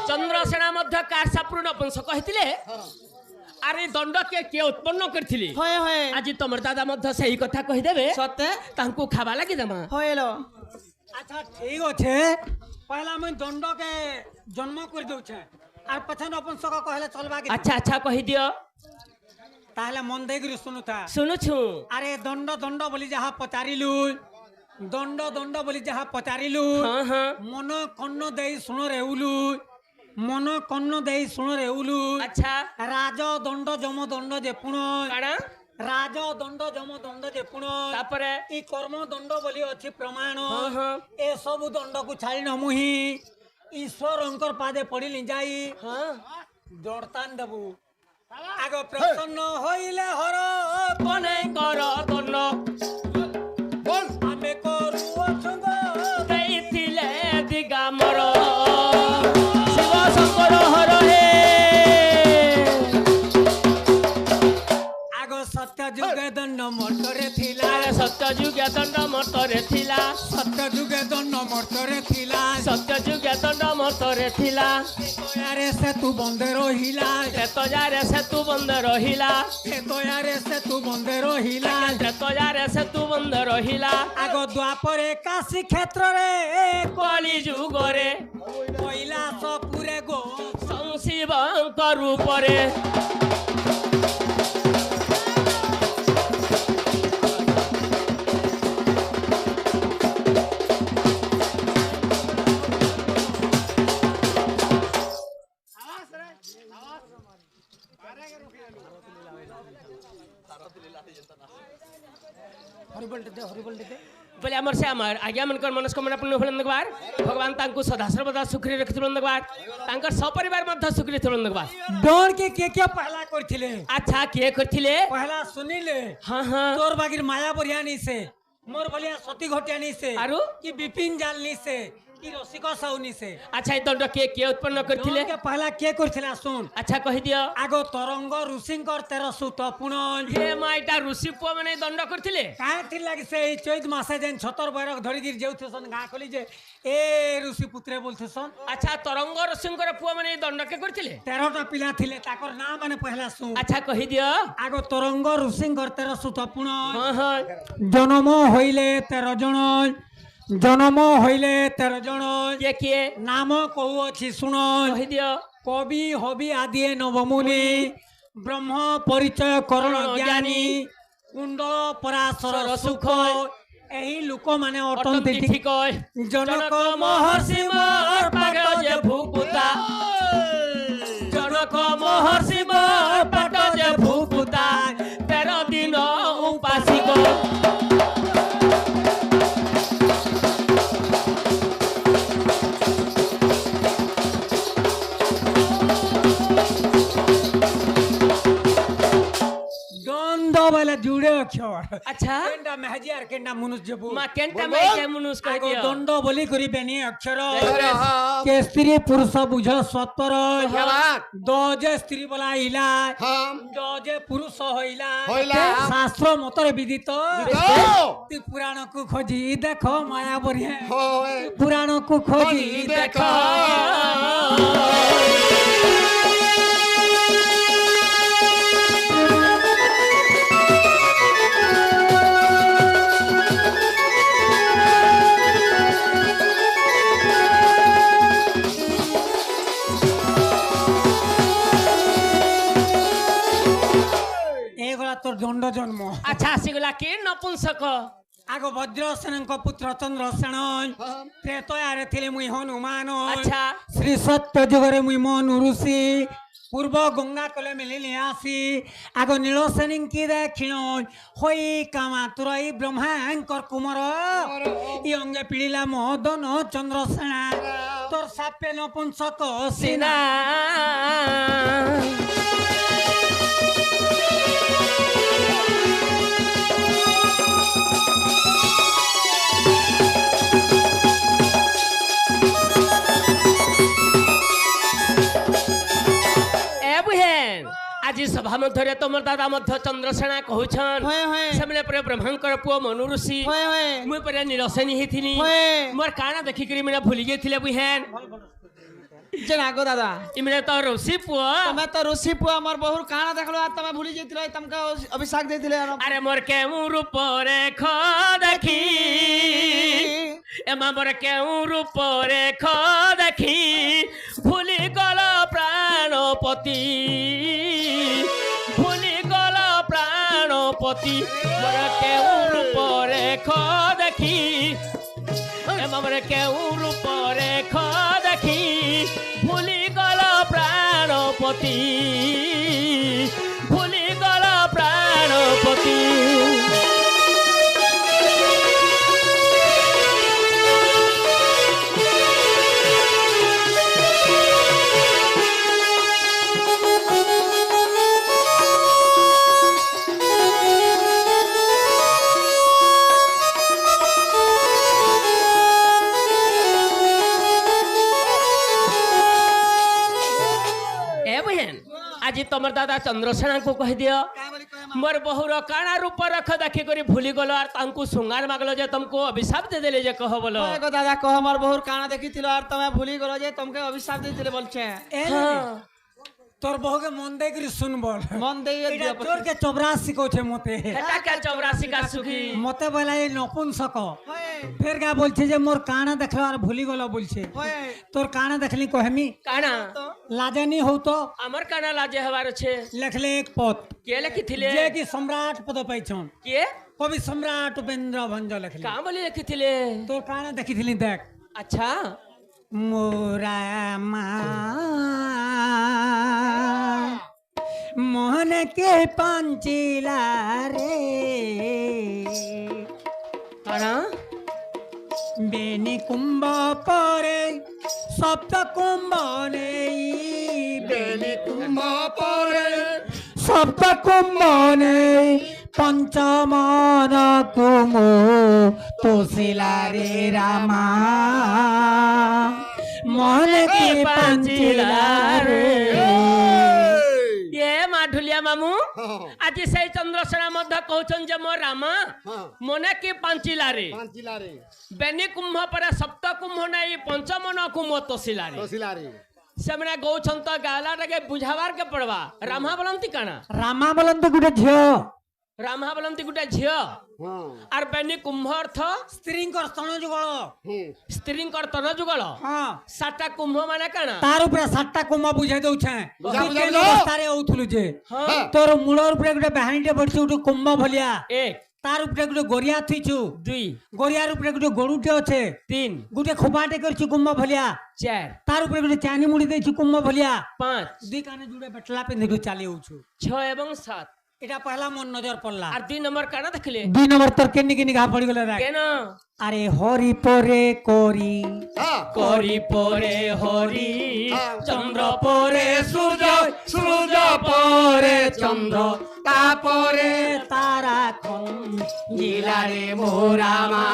चंद्रसेना मध्य car Sapur नपुंसक कहते अरे दंड के उत्पन्न करथिली होय होय आज तुम दादा मध्य सही कथा कहीदेवे सत्य तांको खावा लगी देमा होयलो अच्छा ठीक अच्छे पहला मुझे दंड के जन्म कर दउछे आर पछन अपन सक कहले चलबा के अच्छा अच्छा कही दियो ताहले मन दे गिरी सुनुता सुनु छु अरे दंड दंड बोली जहा पचारिलु दंड दंड बोली जहा पचारिलु हाँ हाँ मन कन्न देई सुन रेउलु मन कन्न देई सुन रेउलु अच्छा राज दंड जम दंड जे पुण काना राज दंड जम दंड जे पुण तापरे ई कर्म दंड बोली अछि प्रमाण हाँ हाँ ए सब दंड को छाड़ी न मुही ईश्वर अंकर पादे पड़िली जाई हाँ दौड़तान देबू आग प्रसन्न होइले हर कोने कर दंड आमे करू अछुग देइथिले दिगामर शिव शंकर हर हे आग सत्य जुगे दंड मर्तरे थिला सत्य जुगे दंड मर्तरे थिला सत्य जुगे दंड मर्तरे थिला सत्य जुगे दंड मर्तरे थिला यारे से तू बंदे रहिला त्रेतयारे से तू बंद रहिला यारे से तू बंदे रहिला त्रेतयारे से तू बंद रहिला आग द्वापरे काशी क्षेत्र रे कली जुगरे कैलास पुरे गो संशिवंक रूपरे बोले आमर से आमर आज्ञा मनकर मनस्कामना पूर्ण होलन दगबार भगवान तांको सदा सर्वदा सुखी रखिथुलन दगबार तांकर सपरिवार मध्य सुखी रखिथुलन दगबार डर के क्या पहला करथिले अच्छा के करथिले पहला सुनिले हां हां तोर बागिर माया बरियानी से मोर बलिया सती घटियानी से आरु कि विपिन जालनी से कि रसिक साउनी से अच्छा ई दंड के उत्पन्न करथिले के पहला के करथिला सुन अच्छा कहि दियो आगो तरंग ऋषिंकर 1300 तपुण हे माइटा ऋषि पुआ माने दंड करथिले काहे थी लागी से चैत मासे जेन छतर बैरक धरि गिर जेउथसन गा खली जे ए ऋषि पुत्रे बोलथसन अच्छा तरंग ऋषिंकर पुआ माने दंड के करथिले 13टा पिला थिले ताकर नाम माने पहला सुन अच्छा कहि दियो आगो तरंग ऋषिंकर 1300 तपुण हां हां जन्म होइले 13 जण जन्म होइले 13 जण के नाम कहू अछि सुन कहि दियो कवि हबि आदि नवमुनि ब्रह्म परिचय करण ज्ञानी कुंडल पराशर सुख एही लोक माने अटंती ठीक जनक महर्षि मोर पाग जे भूपुता जनक महर्षि मोर पाग जे भूपुता 13 दिन उपासिक वाला जुड़े अक्षर अच्छा केंडा महजियार केंडा मनुष्य जबू मा केंटा में के मनुष्य कह दियो दंड बोली करी बेनी अक्षर के स्त्री पुरुष बुझ सत्तर दजे स्त्री बोला इला दजे पुरुष होइला शास्त्र मतरे विदित ती पुराण को खोजी देखो माया बरिया पुराण को खोजी देखो तोर दंड जन्म अच्छा सिगला के नपुंसक आगो वज्रसेन पुत्र चंद्रसेन त्रेतयारे थिले मुई हनुमान अच्छा श्री सत्य जुगरे मुई मनु ऋषि पूर्व गंगा कले मिलिले आसी आगो नीलसेन की दक्षिण होई कामा तुरई ब्रह्मांकर कुमार ई अंगे पीड़िला मदन चंद्रसेना तोर सापे नपुंसक सीना आज सभा मध्य तुम दादा मध्य चंद्रसेना कहूछन से पर ब्रह्मांकर पुओ मनु ऋषि मुई पर नीलसेन ही थी मोर काना देखिक मैंने भूली गई बुहेन যে না গো দাদা ইমরে তো রসি পুয়া তুমি তো ঋষি পুয়া আমার বহুর কানা দেখলো আর তুমি ভুলি যাইছিল তোমাকে অভিশাপ দিয়েছিলে আরে মোর কেউ রূপরে খ দেখি এমা মোর কেউ রূপরে খ দেখি ভুলি গল প্রাণপতি ভুলি গল প্রাণপতি মোর কেউ রূপরে খ দেখি এমা মোর কেউ রূপরে খ দেখি ভুলি গল প্রাণপতি ভুলি গল প্রাণপতি আজি তোমার দাদা চন্দ্রসেনা को कह दियो मोर बहुर काना रूप रख देखी करी भूली गलो और तांकु सुंगार मागलो जे तुमको अभिशाप दे देले जे कहो बोलो গো দাদা কহ আমার বহুর কানা দেখিছিল আর তুমি ভুলি গেল যে তোমাকে অভিশাপ দিয়েছিলে বলছে তোর বহুকে মন দেই করি শুন বল মন দেই এটা তোর কে চবরাসি কইছে মতে এটা কে 84 का सुखी মতে বলা এই নপুংসক ফের গা বলছে যে মোর কানা দেখলো আর ভুলি গেল বলছে তোর কানা দেখলি কহমি काना লাজানি হও তো আমার কানা লাজে হবার আছে লেখলে এক পদ কে লিখিଥିଲେ যে কি সম্রাট পদ পাইছন কে কবি সম্রাট উপেন্দ্র ভঞ্জ লেখলে কাম বলি লিখিଥିଲେ তোর কানা দেখিছিলি দেখ अच्छा মোরা মা মোহন কে পাঞ্চিলা রে काना বেনি কুম্ভ পরে সপ্ত কুম্ভ নেই বেনি কুম্ভ পরে সপ্ত কুম্ভ নেই পঞ্চমন কুম তোষিলা রে রামা মোহন কে পাঞ্চিলা রে ये माढुलिया मामू आज से चंद्रसेना मध्य कहउछन जे मोर रामा मने की पांचिला रे बेनी कुंभ पर सप्त कुंभ नहीं पंचमन कुंभ तोसिला रे सेमने गौछन तो गाला रे बुझावार के पड़वा रामा बोलंती काना रामा बोलन तो गुटे झियो रामा बोलंती गुटे झियो और बेनी कुंभ अर्थ স্ত্রীঙ্কর স্তন যুগল स्त्रींकर तन जुगल হ্যাঁ साता कुंभ माने काना তার উপরে সাতটা কুম্ভ বুঝাই দউছে বুঝা বুঝা কেন বুঝা। অবস্থারে আউথলু যে हाँ তোর মূলর উপরে গুটে বাহানিতে পড়ছে গুটে কুম্ভ ভলিয়া एक তার উপরে গুটে গড়িয়া থুইছু दुई গড়িয়ার উপরে গুটে গরুটে আছে तीन গুটে খোপাটে করছি কুম্ভ ভলিয়া चार তার উপরে গুটে চানি মুড়ি দেইছি কুম্ভ ভলিয়া पाँच দুই কানে জুড়ে বেটলা পিন্ধি চালি আউছু 6 एवं 7 এটা পহলা মন নজর পড়লা और 2 नंबर काना देखले দুই নম্বর তোর কেনি কেনি ঘা পড়ি গলে দেখ केन আরে হরি পরে করি করি পরে হরি চন্দ্র পরে সূর্য সূর্য পরে চন্দ্র তারপরে তারা খন জিলারে মোরামা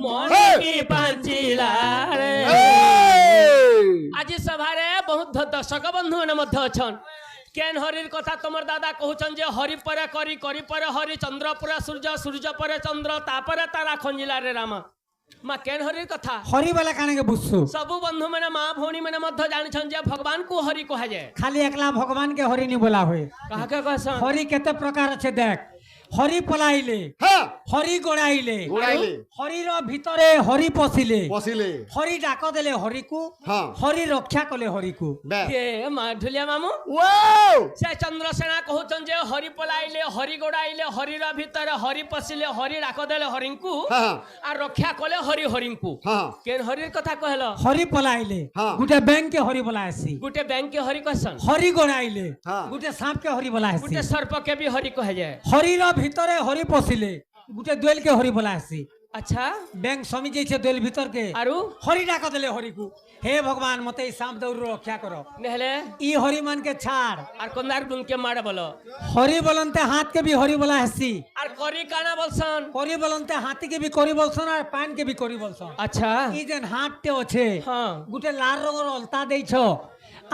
মনে কি পাঞ্চিলা রে আজি সভারে বহুত দর্শক বন্ধু মানে মধ্যে অছন কেন হরির কথা তোমার দাদা কহুছন যে হরি পরে করি করি পরে হরি চন্দ্র পরে সূর্য সূর্য পরে চন্দ্র তারপরে তারা খঞ্জিলা রে রামা মা কেন হরির কথা হরি বেলা কানাকে বুঝছু সবু বন্ধু মানে মা ভৌণী মানে মধ্য জানিছন যে ভগবান কু হরি কহা যায় খালি একলা ভগবানকে হরি নি বলা হয় কাহাকে কহছন হরি কেতে প্রকার আছে দেখ হরি পলাইলে হরি গোড়াইলে হরির ভিতরে হরি পশিলে হরি ডাক দেলে হরিকু হরি রক্ষা কলে হরিকু এ মা ঢুলিয়া মামু সে চন্দ্রসেনা কহুছন যে হরি পলাইলে হরি গোড়াইলে হরির ভিতরে হরি পশিলে হরি ডাক দেলে হরিଙ୍କୁ আর রক্ষা কলে হরি হরিଙ୍କୁ কেন হরির কথা কহল হরি পলাইলে গুটে ব্যাংকে হরি বলাইছি গুটে ব্যাংকে হরি কহছন হরি গোড়াইলে গুটে সাপকে হরি বলাইছি গুটে সর্পকে भी হরি কহে যায় হরির ভিতরে হরি পশিলে গুটে দোয়েলকে হরি বলাইছি আচ্ছা ব্যাংক সমি যাইছে দোয়েল ভিতরকে আরু হরি ডাক দেলে হরিকু হে ভগবান মতে এই সাপ দৌড় রক্ষা করো নেহলে ই হরি মান के ছাড় আর কোনদার ডুনকে মাড় বলো হরি বলন্তে হাত के भी হরি বলা হাসি আর করি কানা বলছন করি বলন্তে হাতি के भी করি বলছন আর পান के भी করি বলছন আচ্ছা ই যেন হাততে আছে হ্যাঁ গুটে লাল রঙের অলতা দেইছ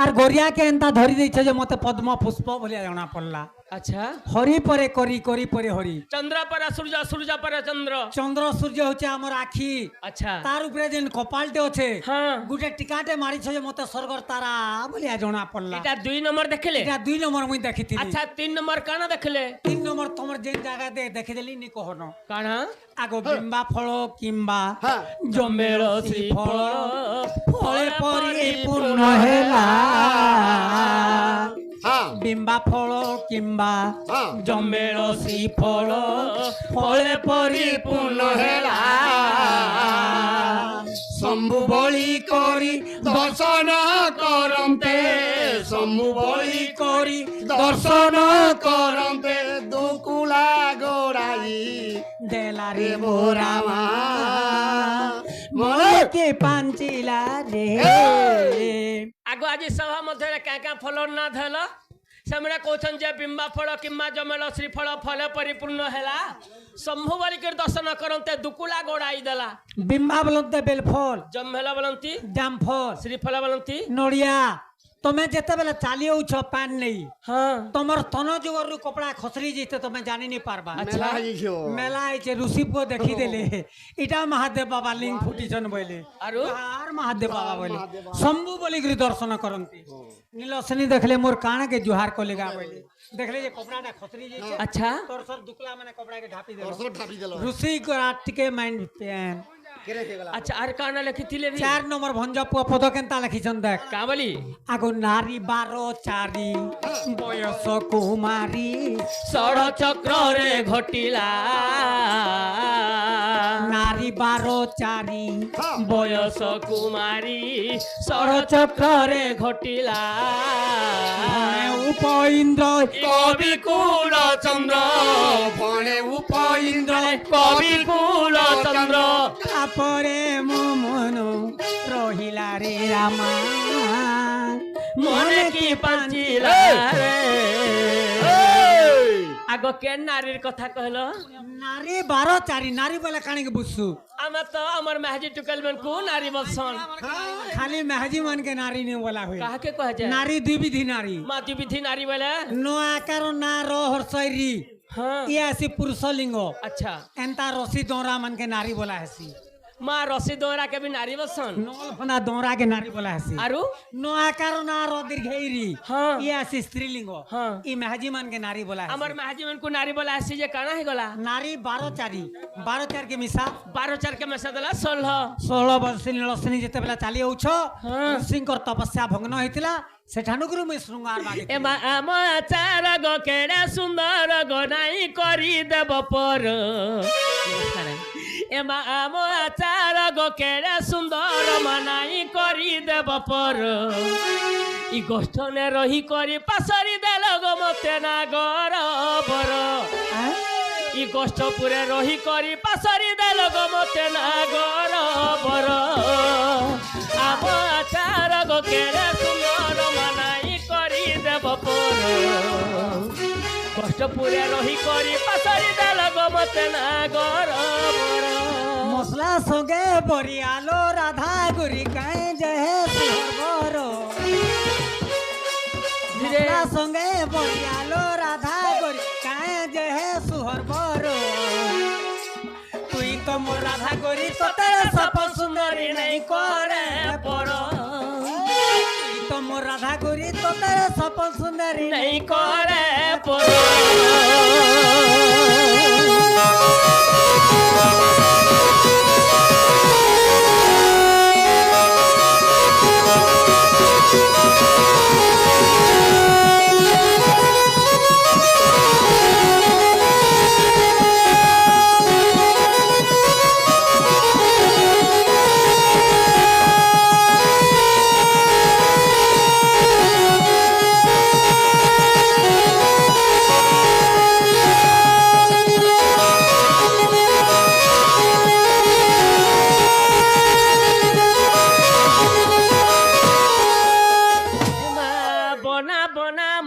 আর গরিয়াকে এন্তা ধরি দিয়েছে যে মতে পদ্ম পুষ্প বলিয়া জনা পড়লা। আচ্ছা হরি পরে করি করি পরে হরি। চন্দ্র পরে সূর্য, সূর্য পরে চন্দ্র। চন্দ্র সূর্য হচ্ছে আমার আখি, আচ্ছা তার উপরে যেন কপালটে আছে হ্যাঁ গোটে টিকাটে মারিছে যে মতে স্বর্গর তারা বলিয়া জনা পড়লা। এটা 2 নম্বর দেখলে। এটা 2 নম্বর মুই দেখিଥିଲି। আচ্ছা 3 নম্বর কানা দেখলে। 3 নম্বর তোমার যে জায়গাতে দেখিদেলি নি কহন কানা আগ বিম্বা ফল কিংবা জম্বের শ্রীফল ফলে পরিপূর্ণ হেলা। বিম্বা ফল কিংবা জম্বের শ্রীফল ফলে পরিপূর্ণ হেলা। শম্ভু বলি করি দর্শন করন্তে, শম্ভু বলি করি দর্শন করন্তে, দুকুলা গোড়াই দেলারে মোরামা মনে পাঞ্চিলা রে। আগ আজ সভা মধ্যে কাঁ ফল না ধল ସେମାନେ କହୁଛନ୍ତି ଯେ ବିମ୍ବା ଫଳ କିମ୍ବା ଜମେଲ ଶ୍ରୀଫଳ ଫଳ ପରିପୂର୍ଣ୍ଣ ହେଲା। ଶମ୍ଭୁ ବୋଲିକରି ଦର୍ଶନ କରନ୍ତେ ଦୁକୁଲା ଗୋଡାଇ ଦେଲା। ବିମ୍ବା ବୋଲନ୍ତେ ବେଲଫଲ, ଜମେଲ ବୋଲନ୍ତି ଜାମଫଲ, ଶ୍ରୀଫଳ ବୋଲନ୍ତି ନଡ଼ିଆ। ତମେ ଯେତେବେଳେ ଚାଲି ଯାଉଛ ପାନ୍ ନେଇ ହଁ ତମର ସ୍ତନ ଯୁଗରୁ କପଡ଼ା ଖସରି ଯାଇତେ ତମେ ଜାଣି ନି ପାରବା। মেলা হয়েছিল মেলা আইছে ঋষিপুর দেখিদেলে এটা মহাদেব বাবা লিঙ্গ ফুটিছন বইলে আরু আর মহাদেব বাবা বলে শম্ভু বলিকরি দর্শন করନ୍ତି। নীলসেনী দেখলে মোর কাণকে জুহার কলেগা বইলে দেখলে যে কপড়াটা খসরি যাইছে। আচ্ছা তোর সর দুকলা মানে কপড়াকে ঢাপি দেলো। দর্শন ঠাপি দিল ঋষি রাত টিকে মাইন্ড পেন। কেরে কে গলা আচ্ছা আর কানা লেখিଥିଲେ ବି 4 নম্বর ভঞ্জপুয়া পদ কেনতা লেখিছন দেখ। କା ବୋଲି আগো নারী 12 4 বয়স কুমারী ଷଡ଼ ଚକ୍ରରେ ଘଟିଲା। নারী 12 4 ବୟସ କୁମାରୀ ଷଡ଼ ଚକ୍ରରେ ଘଟିଲା। উপইন্দ্র কবি কুল চন্দ্র ভণে উপইন্দ্র কবি কুল চন্দ্র তাপরে মন রহিলা রে রামা মনে কি পাঞ্চিলা রে। আগ কে নারীর কথা কহিল। নারী 12 4 নারী বলে কাণিকে বুঝছু আমার তো আমার মেহাজি টুকেল মেনকু নারী বলছন। খালি মেহাজি মানকে নারী নে বলা হয়। কাহাকে কহে নারী দুই বিধি নারী মাতি বিধি নারী বলে ন আকার না র হর্ষরি হ্যাঁ ইয়া আসি পুরুষ লিঙ্গ। আচ্ছা এন্তা রসি দৌরা মানকে নারী বলা হেসি। মা রসি দোরা কে বি নারী বলছন। নল ফনা দৌরা কে নারী বলা হেসি। আরু ন আকার না র দীর্ঘইরি হ্যাঁ ইয়া আসি স্ত্রীলিঙ্গ। হ্যাঁ ই মেহাজি মানকে নারী বলা হেসি। আমার মেহাজি মেনকু নারী বলে আসি যে কানা হে গলা। নারী 12 4 12 4 কে মিশা 12 4 কে মেসা দেলা 16 16 ବର୍ଷ ନୀଳସେନୀ ଯେତେବେଳେ ଚାଲି ଯାଉଛ ହଁ। ଋଷିଙ୍କର ତପସ୍ୟା ଭଗ୍ନ ହେଇଥିଲା ସେଠାନୁକରୁ ମୁଇଁ ଶୃଙ୍ଗାର ମାଗିଥିଲି। এ মা আম আচার গো কেড়ে সুন্দর গো নাই করি দেব পর। এ মা আম আচার গো কেড়ে সুন্দর মানাই করি দেব পর। ই গোষ্ঠনে রহি করি পাশরি দেল গো মতে না গরবর। ই গোষ্ঠপুরে রহি করি পাশরি দেল গো মতে না গরবর। আম আচার গো কেড়ে সুন্দর মানাই করি দেব পর। কষ্টপুরে রহি করি পাশরি দেল গো মতে না গরবর। মশলা সঙ্গে বরিয়ালো রাধা গুরি গায়ে জয় সুহর মশলা সঙ্গে বরিয়ালো রাধা গুরি গায়ে জয় সুহর বর। তুই তো মোর রাধা গুরি তোতে সপ সুন্দরী নাই করে পর। তুই তো মোর রাধা গুরি তোতে সপ সুন্দরী নাই করে পর।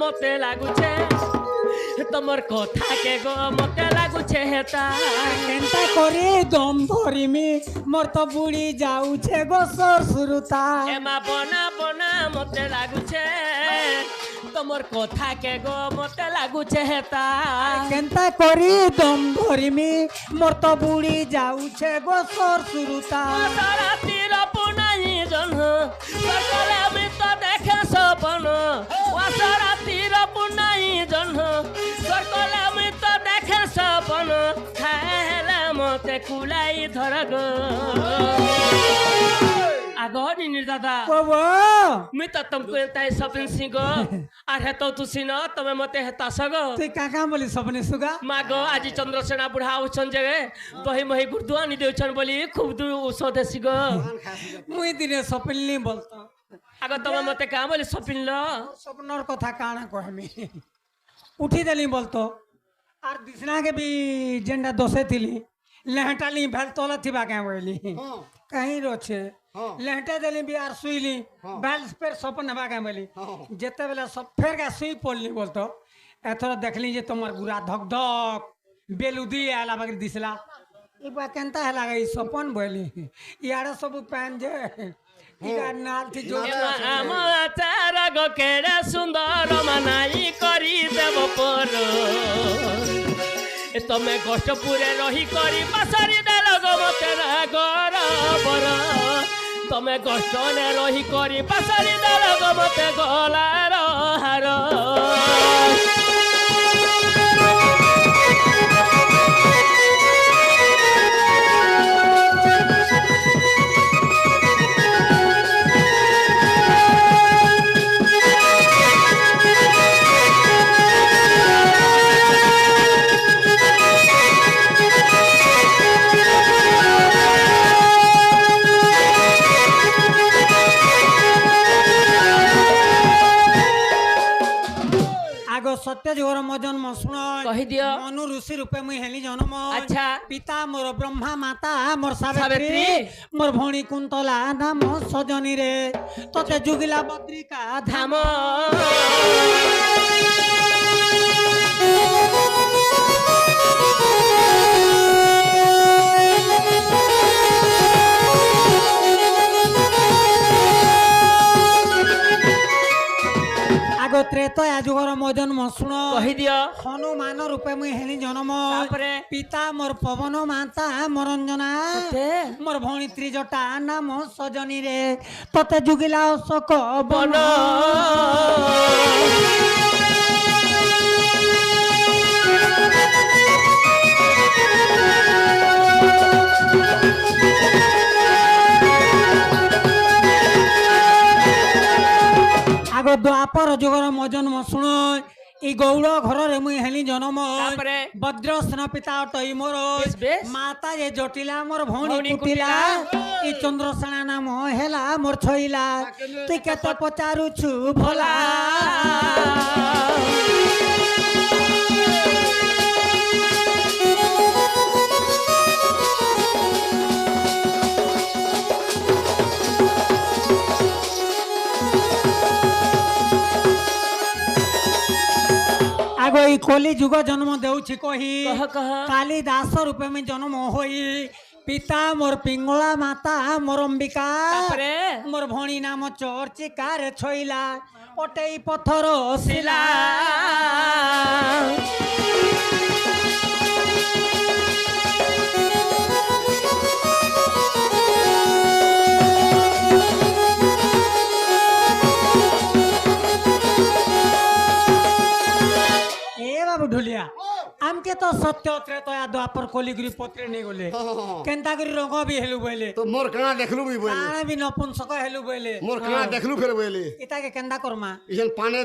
মতে লাগুছে তোমার কথা কে গো মতে লাগুছে হেতা কেনতা করে দম ধরিমি মোর তো বুড়ি যাউছে গো শ্বশুরতা এমা বনা বনা মতে লাগুছে তোমার কথা কে গো মতে লাগুছে হেতা কেনতা করি দম ধরিমি মোর তো বুড়ি যাউছে গো শ্বশুরতা রাতির পুনাই জন্ম সকালে আমি তো দেখে সপন রাতির পুনাই জন্ম সকালে আমি তো দেখে সপন খাইলে মতে কুলাই ধর গো আগনি দাদা বাবা মুই তো তুমকু এতাই সপিন সিংহ আর হেতো তু সিন তুমি মতে হেতা সগ তুই কাকা বলি সপনে সুগা মাগ আজি চন্দ্রসেনা বুঢ়া আউছন যে দহি মহি গুরদুয়ানি দেউছন বলি খুব দু ঔষধ সিগ মুই দিনে সপিনলি বলতো আগ তুমি মতে কা বলি সপিনল স্বপ্নর কথা কাଣା কহমি উঠি দেলি বলতো আর দিসনাকে বি যেটা দোষে থিলি লেহটালি ভেল তলা থিবা কে বলি कहीं रोचे लेहटे देली भी आर सुईली बैल फिर सपन हवा के बोली जेते बेला सब फेर के सुई पड़ली बोलतो एथर देखली जे तमर गुरा धक धक बेलुदी आला बगरी दिसला ई बा केनता है लागे ई सपन बोली यार सब पैन जे इगा नाल थी जो আমার গো কেড়ে সুন্দর মানাই করি দেব পর তুমি কষ্টপুরে রহি করি পাশারি দেল গো মতে গর বর তুমি কষ্টনে রহি করি পাশারি দেল গো মতে গলার হার सत्य जोर मजन मसुण कहि दियो मनु ऋषि रूपे मुई हेली जन्म अच्छा पिता मोर ब्रह्मा माता मोर सावित्री मोर भणी कुंतला नाम सजनी रे तते जुगिला बद्रिका धाम त्रेतया जुगर मजन मसुण कहि दियो हनुमान रूपे मुई हेली जन्म तापरे पिता मोर पवन माता मोर अंजना मोर भणी त्रिजटा नाम सजनी रे तते जुगिला अशोक बन आगो द्वापर जुगर मजन मसुण ई गौड़ घर रे मुई हेली जन्म वज्रसेन पिता तई मोर माता ये जटिला मोर भौणी कुटिला ई चंद्रसेना नाम हेला मोर छइला तू केते पचारू छु भोला आगो ई कली जुग जन्म देउछि कही कालिदास रूपे में जन्म होई पिता मोर पिंगला माता मोर अंबिका मोर भणी नाम चर्चिका रे छइला पटेई पत्थर शिला ढुलिया आमके तो सत्य त्रेतया द्वापर कलिगिरी पत्रे नहीं गले केनता करी रंग भी हेलु बोले तो मोर कना देखलु भी बोले काना भी नपुंसक हेलु बोले मोर कना देखलु फेर बोले इता के केंदा करमा इजन पाने